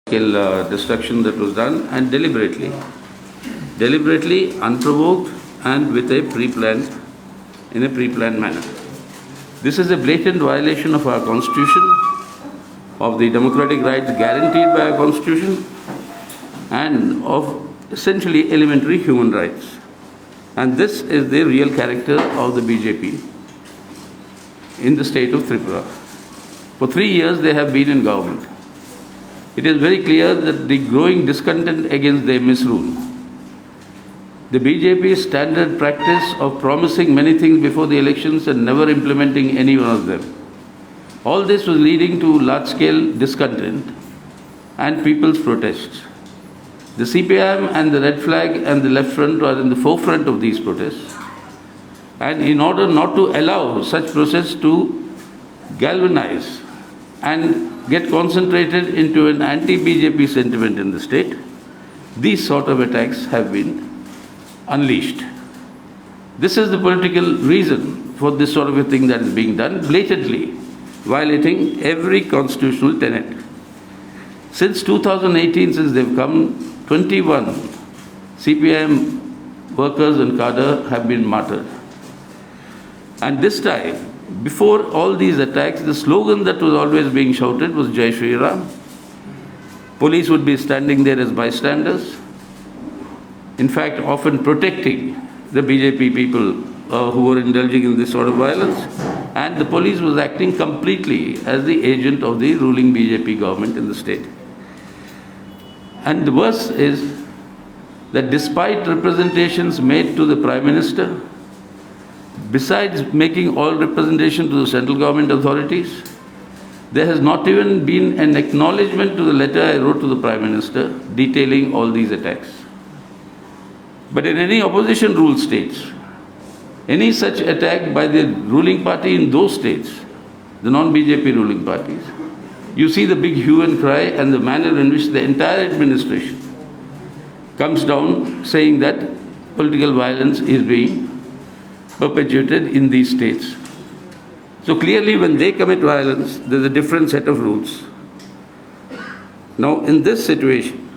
Destruction that was done, and deliberately, unprovoked, and with a in a pre-planned manner. This is a blatant violation of our constitution, of the democratic rights guaranteed by our constitution, and of essentially elementary human rights. And this is the real character of the BJP in the state of Tripura. For 3 years they have been in government. It is very clear that the growing discontent against their misrule, the BJP's standard practice of promising many things before the elections and never implementing any one of them, all this was leading to large-scale discontent and people's protests. The CPIM and the Red Flag and the Left Front are in the forefront of these protests. And in order not to allow such protests to galvanize and get concentrated into an anti-BJP sentiment in the state, these sort of attacks have been unleashed. This is the political reason for this sort of a thing that is being done, blatantly violating every constitutional tenet. Since 2018, since they've come, 21 CPIM workers and cadre have been martyred. And this time, before all these attacks, the slogan that was always being shouted was Jai Shri Ram. Police would be standing there as bystanders, in fact, often protecting the BJP people who were indulging in this sort of violence. And the police was acting completely as the agent of the ruling BJP government in the state. And the worst is that despite representations made to the Prime Minister, besides making all representation to the central government authorities, there has not even been an acknowledgement to the letter I wrote to the Prime Minister detailing all these attacks. But in any opposition-ruled states, any such attack by the ruling party in those states, the non-BJP ruling parties, you see the big hue and cry and the manner in which the entire administration comes down saying that political violence is being perpetuated in these states. So clearly when they commit violence, there's a different set of rules. Now in this situation,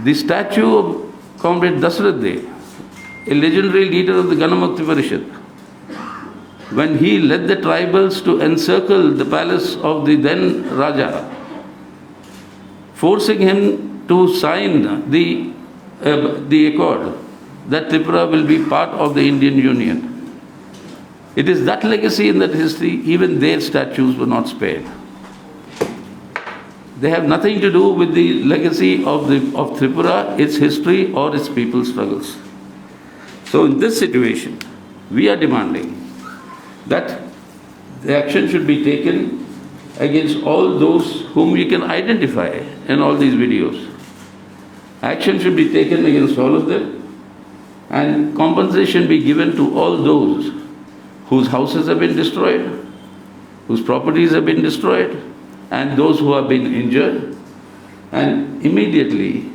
the statue of Comrade Dasarath Dey, a legendary leader of the Ganamukti Parishad, when he led the tribals to encircle the palace of the then Raja, forcing him to sign the accord that Tripura will be part of the Indian Union. It is that legacy in that history, even their statues were not spared. They have nothing to do with the legacy of Tripura, its history or its people's struggles. So in this situation, we are demanding that the action should be taken against all those whom we can identify in all these videos. Action should be taken against all of them, and compensation be given to all those whose houses have been destroyed, whose properties have been destroyed, and those who have been injured, and immediately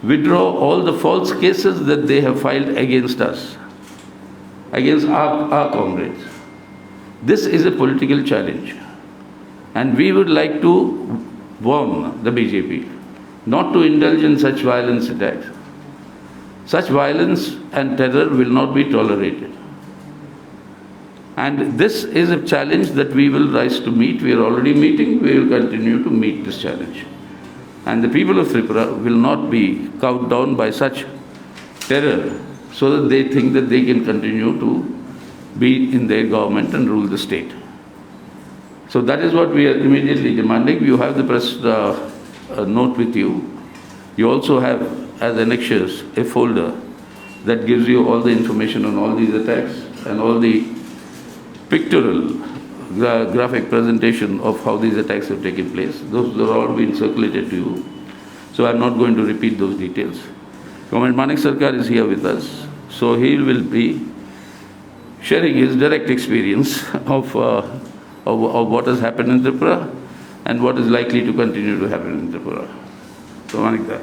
withdraw all the false cases that they have filed against us, against our comrades. This is a political challenge, and we would like to warn the BJP not to indulge in such violence attacks. Such violence and terror will not be tolerated. And this is a challenge that we will rise to meet. We are already meeting. We will continue to meet this challenge. And the people of Tripura will not be cowed down by such terror so that they think that they can continue to be in their government and rule the state. So that is what we are immediately demanding. You have the press note with you. You also have, as annexures, a folder that gives you all the information on all these attacks and all the pictorial, graphic presentation of how these attacks have taken place. Those are all being circulated to you. So I'm not going to repeat those details. Comrade Manik Sarkar is here with us. So he will be sharing his direct experience of what has happened in Tripura and what is likely to continue to happen in Tripura. So Manik da.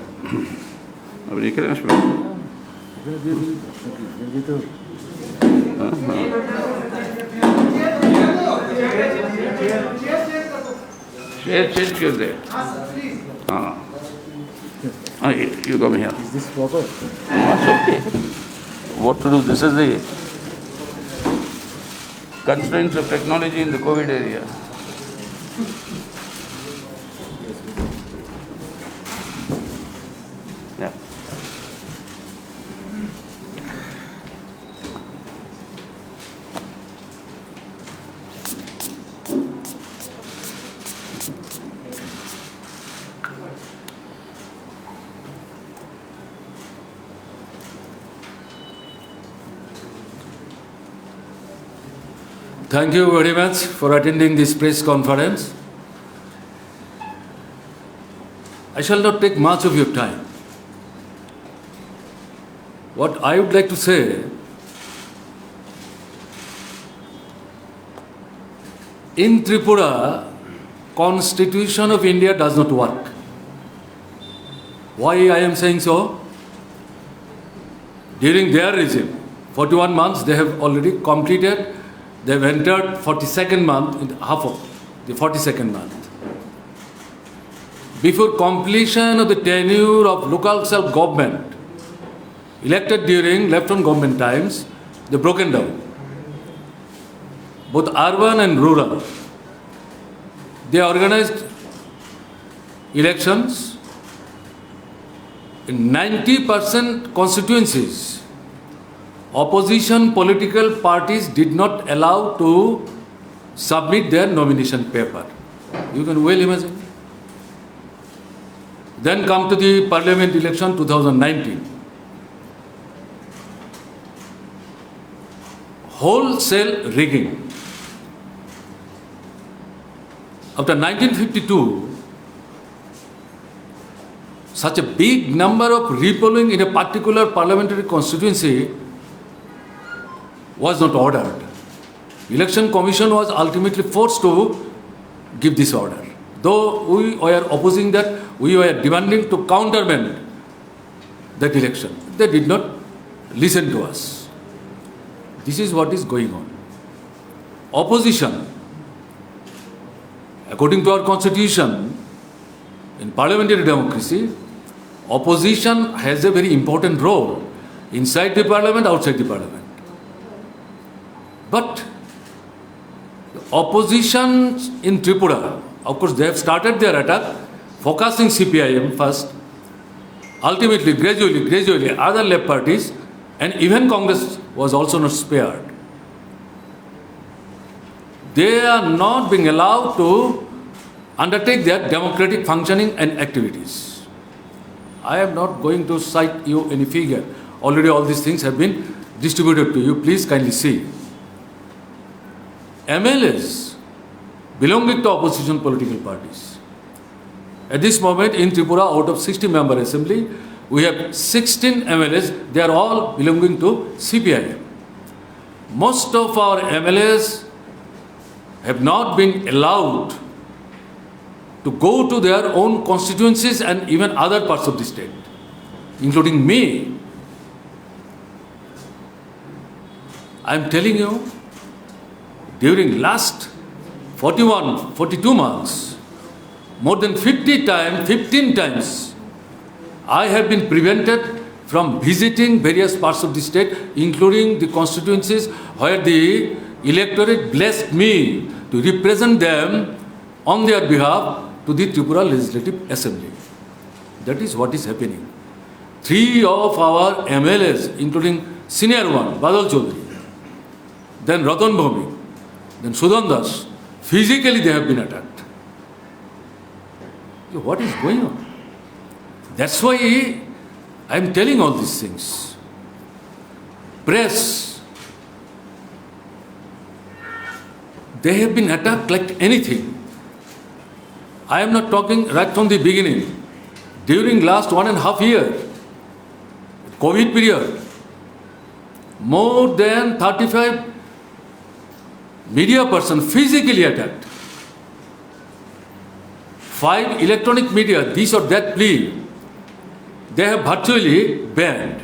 Change क्यों दे? हाँ. You come here. Is this proper? That's okay. What to do? This is the constraints of technology in the COVID area. Yeah. Thank you very much for attending this press conference. I shall not take much of your time. What I would like to say, in Tripura, Constitution of India does not work. Why I am saying so? During their regime, 41 months they have already completed. They have entered 42nd month, in half of the 42nd month. Before completion of the tenure of local self-government, elected during left-hand government times, they broken down. Both urban and rural. They organized elections in 90% constituencies. Opposition political parties did not allow to submit their nomination paper. You can well imagine. Then come to the parliament election 2019. Wholesale rigging. After 1952, such a big number of repolling in a particular parliamentary constituency was not ordered. Election Commission was ultimately forced to give this order. Though we were opposing that, we were demanding to countermand that election. They did not listen to us. This is what is going on. Opposition, according to our constitution, in parliamentary democracy, opposition has a very important role inside the parliament, outside the parliament. But the opposition in Tripura, of course, they have started their attack, focusing CPIM first, ultimately, gradually, other left parties, and even Congress was also not spared. They are not being allowed to undertake their democratic functioning and activities. I am not going to cite you any figure. Already all these things have been distributed to you. Please kindly see. MLAs belonging to opposition political parties. At this moment in Tripura, out of 60-member assembly, we have 16 MLAs. They are all belonging to CPIM. Most of our MLAs have not been allowed to go to their own constituencies and even other parts of the state, including me. I am telling you, during last 42 months, more than 15 times, I have been prevented from visiting various parts of the state, including the constituencies where the electorate blessed me to represent them on their behalf to the Tripura Legislative Assembly. That is what is happening. 3 of our MLAs, including senior one, Badal Chaudhary, then Ratan Bhaumik, then Sudan Das, physically they have been attacked. What is going on? That's why I am telling all these things. Press, they have been attacked like anything. I am not talking right from the beginning. During last 1.5 years, COVID period, more than 35 media persons physically attacked. 5 electronic media, this or that plea, they have virtually banned.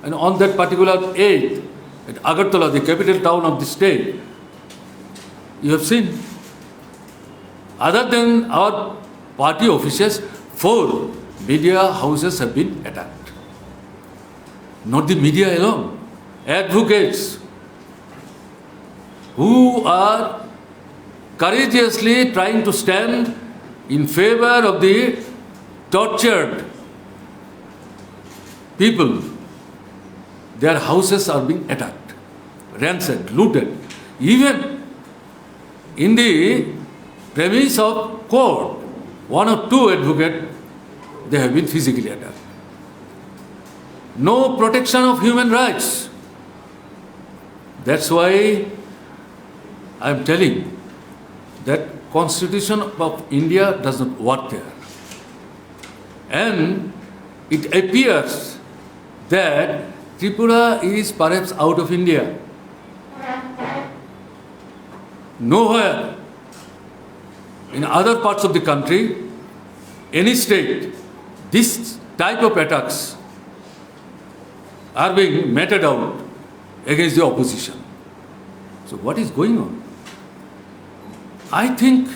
And on that particular 8th, at Agartala, the capital town of the state, you have seen Other than our party officials, 4 media houses have been attacked. Not the media alone, advocates who are courageously trying to stand in favor of the tortured people, their houses are being attacked, ransacked, looted. Even in the premise of court, 1 or 2 advocates, they have been physically attacked. No protection of human rights. That's why I am telling that Constitution of India does not work there. And it appears that Tripura is perhaps out of India. Nowhere in other parts of the country, any state, this type of attacks are being meted out against the opposition. So what is going on? I think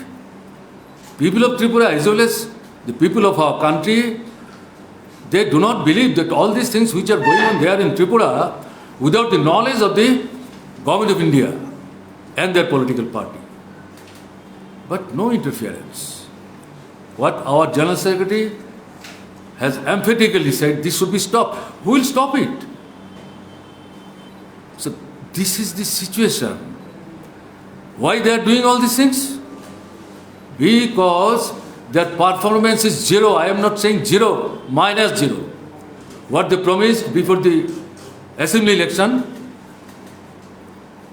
people of Tripura as well as the people of our country, they do not believe that all these things which are going on there in Tripura without the knowledge of the government of India and their political party. But no interference. What our General Secretary has emphatically said, this should be stopped. Who will stop it? So this is the situation. Why they are doing all these things? Because their performance is zero. I am not saying zero, -0. What they promised before the assembly election,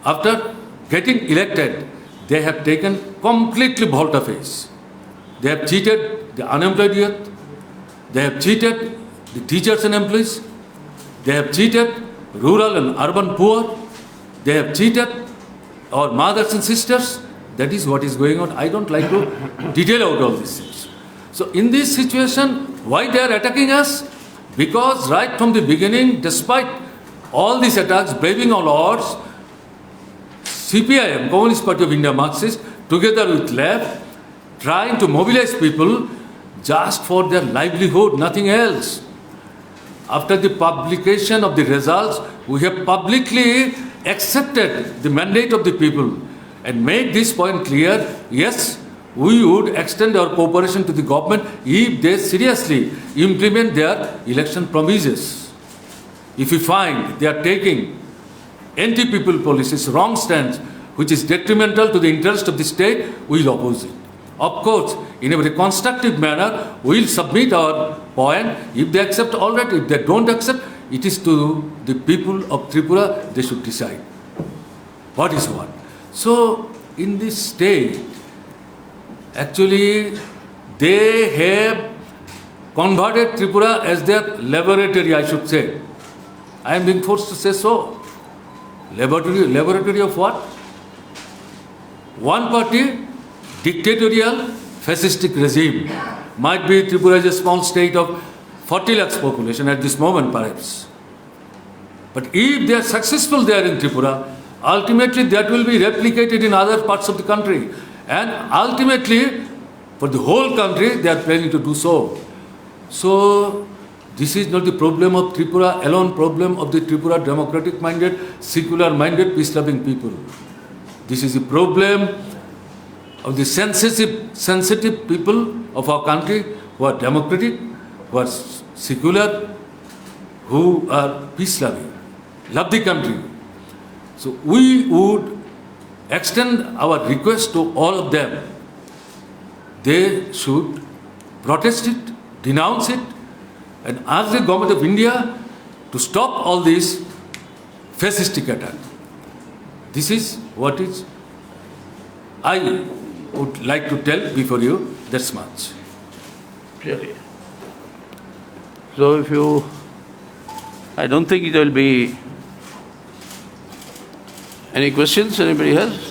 after getting elected, they have taken completely volte-face. They have cheated the unemployed youth. They have cheated the teachers and employees. They have cheated rural and urban poor. They have cheated our mothers and sisters. That is what is going on. I don't like to detail out all these things. So in this situation, why they are attacking us? Because right from the beginning, despite all these attacks, braving all odds, CPIM, Communist Party of India Marxist, together with left, trying to mobilize people just for their livelihood, nothing else. After the publication of the results, we have publicly accepted the mandate of the people and made this point clear. Yes, we would extend our cooperation to the government if they seriously implement their election promises. If we find they are taking anti-people policies, wrong stance, which is detrimental to the interest of the state, we will oppose it. Of course, in a very constructive manner, we will submit our point. If they accept, all right. If they don't accept, it is to the people of Tripura, they should decide what is what. So, in this state, actually, they have converted Tripura as their laboratory, I should say. I am being forced to say so. Laboratory of what? One party, dictatorial, fascistic regime. Might be Tripura is a small state of 40 lakhs population at this moment, perhaps. But if they are successful there in Tripura, ultimately that will be replicated in other parts of the country. And ultimately, for the whole country, they are planning to do so. So, this is not the problem of Tripura alone, problem of the Tripura democratic-minded, secular-minded, peace-loving people. This is a problem of the sensitive people of our country who are democratic, who are secular, who are peace-loving, love the country. So we would extend our request to all of them. They should protest it, denounce it, and ask the government of India to stop all these fascistic attacks. This is what is I would like to tell before you, that's much. Really. So if you, I don't think there will be any questions anybody has?